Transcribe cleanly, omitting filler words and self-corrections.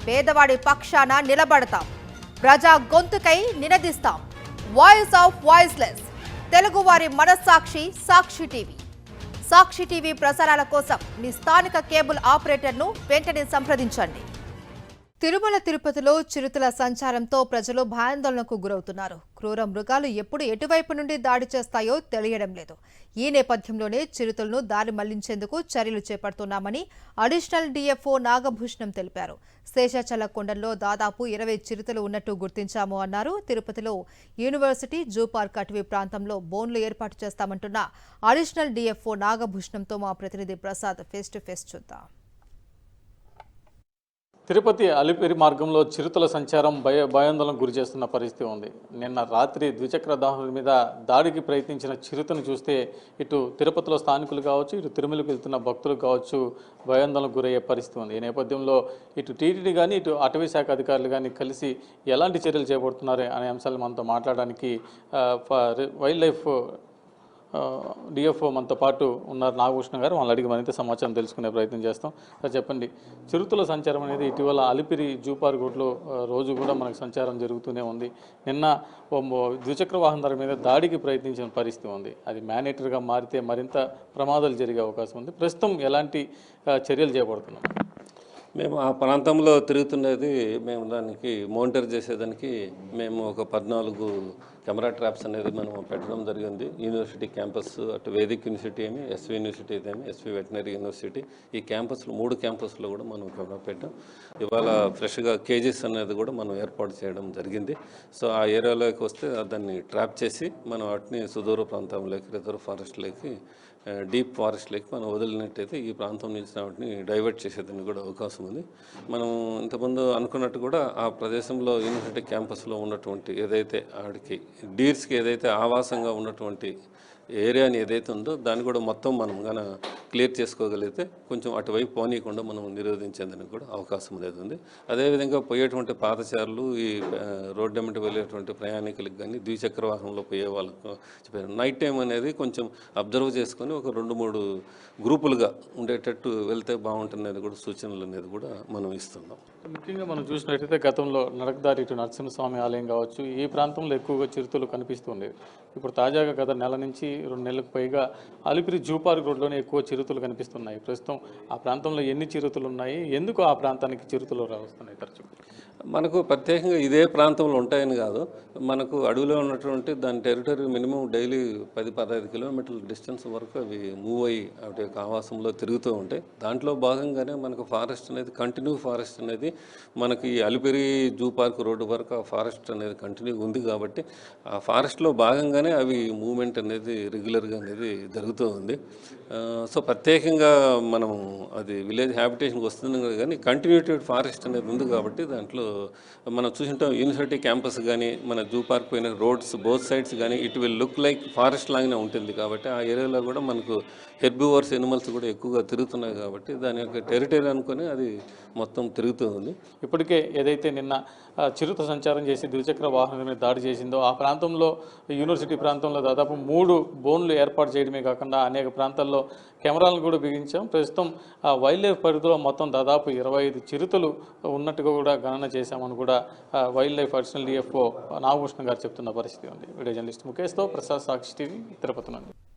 పేదవాడి పక్షాన నిలబడతాం, ప్రజా గొంతుకై నినదిస్తాం. వాయిస్ ఆఫ్ వాయిస్లెస్, తెలుగువారి మనస్సాక్షి సాక్షి టీవీ. సాక్షి టీవీ ప్రసారాల కోసం మీ స్థానిక కేబుల్ ఆపరేటర్ను వెంటనే సంప్రదించండి. తిరుమల తిరుపతిలో చిరుతల సంచారంతో ప్రజలు భయాందోళనకు గురవుతున్నారు. క్రూర మృగాలు ఎప్పుడు ఎటువైపు నుండి దాడి చేస్తాయో తెలియడం లేదు. ఈ నేపథ్యంలోనే చిరుతలను దారి మళ్లించేందుకు చర్యలు చేపడుతున్నామని అడిషనల్ డీఎఫ్ఓ నాగభూషణం తెలిపారు. శేషాచల కొండల్లో దాదాపు 20 చిరుతలు ఉన్నట్టు గుర్తించాము అన్నారు. తిరుపతిలో యూనివర్సిటీ జూ పార్క్ అటవీ ప్రాంతంలో బోన్లు ఏర్పాటు చేస్తామంటున్న అడిషనల్ డీఎఫ్ఓ నాగభూషణంతో మా ప్రతినిధి ప్రసాద్ ఫేస్ టు ఫేస్ చూద్దాం. తిరుపతి అలిపిరి మార్గంలో చిరుతల సంచారం భయాందోళనకు గురి చేస్తున్న పరిస్థితి ఉంది. నిన్న రాత్రి ద్విచక్ర వాహనాల మీద దాడికి ప్రయత్నించిన చిరుతను చూస్తే ఇటు తిరుపతిలో స్థానికులు కావచ్చు, ఇటు తిరుమలకు వెళ్తున్న భక్తులు కావచ్చు భయాందోళనకు గురయ్యే పరిస్థితి ఉంది. ఈ నేపథ్యంలో ఇటు టీటీడీ కానీ ఇటు అటవీ శాఖ అధికారులు కానీ కలిసి ఎలాంటి చర్యలు చేపడుతున్నారు అనే అంశాలు మనతో మాట్లాడడానికి వైల్డ్ లైఫ్ డిఎఫ్ఓ మనతో పాటు ఉన్నారు నాగభూషణ గారు. వాళ్ళని అడిగి మరింత సమాచారం తెలుసుకునే ప్రయత్నం చేస్తాం. సార్ చెప్పండి, చిరుతల సంచారం అనేది ఇటీవల అలిపిరి జూ పార్క్ రోడ్లో రోజు కూడా మనకు సంచారం జరుగుతూనే ఉంది. నిన్న ద్విచక్ర వాహనాల మీద దాడికి ప్రయత్నించిన పరిస్థితి ఉంది. అది మ్యానేటర్గా మారితే మరింత ప్రమాదాలు జరిగే అవకాశం ఉంది. ప్రస్తుతం ఎలాంటి చర్యలు చేపడుతున్నాం? మేము ఆ ప్రాంతంలో తిరుగుతున్నది మేము దానికి మానిటర్ చేసేదానికి మేము ఒక 14 కెమెరా ట్రాప్స్ అనేది మనం పెట్టడం జరిగింది. యూనివర్సిటీ క్యాంపస్, అటు వేదిక్ యూనివర్సిటీ ఏమి, ఎస్వి యూనివర్సిటీ ఏమి, ఎస్వి వెటనరీ యూనివర్సిటీ, ఈ క్యాంపస్లో 3 క్యాంపస్లో కూడా మనం కెమెరా పెట్టాం. ఇవాళ ఫ్రెష్గా కేజెస్ అనేది కూడా మనం ఏర్పాటు చేయడం జరిగింది. సో ఆ ఏరియాలోకి వస్తే దాన్ని ట్రాప్ చేసి మనం వాటిని సుదూర ప్రాంతంలోకి, రిజర్వ్ ఫారెస్ట్లోకి, డీప్ ఫారెస్ట్లోకి మనం వదిలినట్టయితే ఈ ప్రాంతం నుంచి వాటిని డైవర్ట్ చేసేదానికి కూడా అవకాశం ఉంది. మనం ఇంతకుముందు అనుకున్నట్టు కూడా ఆ ప్రదేశంలో యూనివర్సిటీ క్యాంపస్లో ఉన్నటువంటి ఏదైతే ఆడికి డీర్స్కి ఏదైతే ఆవాసంగా ఉన్నటువంటి ఏరియాని ఏదైతే ఉందో దాన్ని కూడా మొత్తం మనం కానీ క్లియర్ చేసుకోగలిగితే కొంచెం అటువైపు పోనీయకుండా మనం నిరోధించేందుకు కూడా అవకాశం అనేది ఉంది. అదేవిధంగా పోయేటువంటి పాదచారులు, ఈ రోడ్డు వెంట వెళ్ళేటువంటి ప్రయాణికులకు కానీ, ద్విచక్ర వాహనంలో పోయే వాళ్ళకు చెప్పారు, నైట్ టైం అనేది కొంచెం అబ్జర్వ్ చేసుకొని ఒక 2-3 గ్రూపులుగా ఉండేటట్టు వెళ్తే బాగుంటుంది కూడా సూచనలు అనేది కూడా మనం ఇస్తున్నాం. ముఖ్యంగా మనం చూసినట్టయితే గతంలో నడకదారి ఇటు నరసింహస్వామి ఆలయం కావచ్చు, ఈ ప్రాంతంలో ఎక్కువగా చిరుతలు కనిపిస్తుండేవి. ఇప్పుడు తాజాగా గత నెల నుంచి 2 నెలలకు పైగా అలిపిరి జూ పార్క్ రోడ్లోనే ఎక్కువ చిరుతలు కనిపిస్తున్నాయి. ప్రస్తుతం ఆ ప్రాంతంలో ఎన్ని చిరుతలు ఉన్నాయి, ఎందుకు ఆ ప్రాంతానికి చిరుతలు వస్తున్నాయి తరచు? మనకు ప్రత్యేకంగా ఇదే ప్రాంతంలో ఉంటాయని కాదు, మనకు అడవిలో ఉన్నటువంటి దాని టెరిటరీ మినిమం డైలీ 10-15 కిలోమీటర్ల డిస్టెన్స్ వరకు అవి మూవ్ అయ్యి వాటి యొక్క ఆవాసంలో తిరుగుతూ ఉంటాయి. దాంట్లో భాగంగానే మనకు ఫారెస్ట్ అనేది కంటిన్యూ ఫారెస్ట్ అనేది మనకి ఈ అలిపిరి జూ పార్క్ రోడ్డు వరకు ఆ ఫారెస్ట్ అనేది కంటిన్యూ ఉంది. కాబట్టి ఆ ఫారెస్ట్లో భాగంగానే అవి మూవ్మెంట్ అనేది రెగ్యులర్గా అనేది జరుగుతూ ఉంది. సో ప్రత్యేకంగా మనం అది విలేజ్ హ్యాబిటేషన్కి వస్తుంది కానీ కంటిన్యూటెడ్ ఫారెస్ట్ అనేది ఉంది. కాబట్టి దాంట్లో మనం చూసింటాం యూనివర్సిటీ క్యాంపస్ కానీ, మన జూ పార్క్ పోయిన రోడ్స్ బోత్ సైడ్స్ కానీ it will look like forest లాగానే ఉంటుంది. కాబట్టి ఆ ఏరియాలో కూడా మనకు హెర్బివోర్స్ ఎనిమల్స్ కూడా ఎక్కువగా తిరుగుతున్నాయి. కాబట్టి దాని యొక్క టెరిటరీ అనుకొని అది మొత్తం తిరుగుతూ ఉంది. ఇప్పటికే ఏదైతే నిన్న చిరుత సంచారం చేసి ద్విచక్ర వాహనం మీద దాడి చేసిందో ఆ ప్రాంతంలో, యూనివర్సిటీ ప్రాంతంలో దాదాపు 3 బోన్లు ఏర్పాటు చేయడమే కాకుండా అనేక ప్రాంతాల్లో కెమెరాలను కూడా బిగించాం. ప్రస్తుతం వైల్డ్ లైఫ్ పరిధిలో మొత్తం దాదాపు 25 చిరుతలు ఉన్నట్టుగా కూడా గణన చేశామని కూడా wild life additional DFO Nagabhushana గారు చెప్తున్న పరిస్థితి ఉంది. వీడియో జర్నలిస్ట్ ముఖేష్తో ప్రసాద్, సాక్షి టీవీ, తిరుపతి నుండి.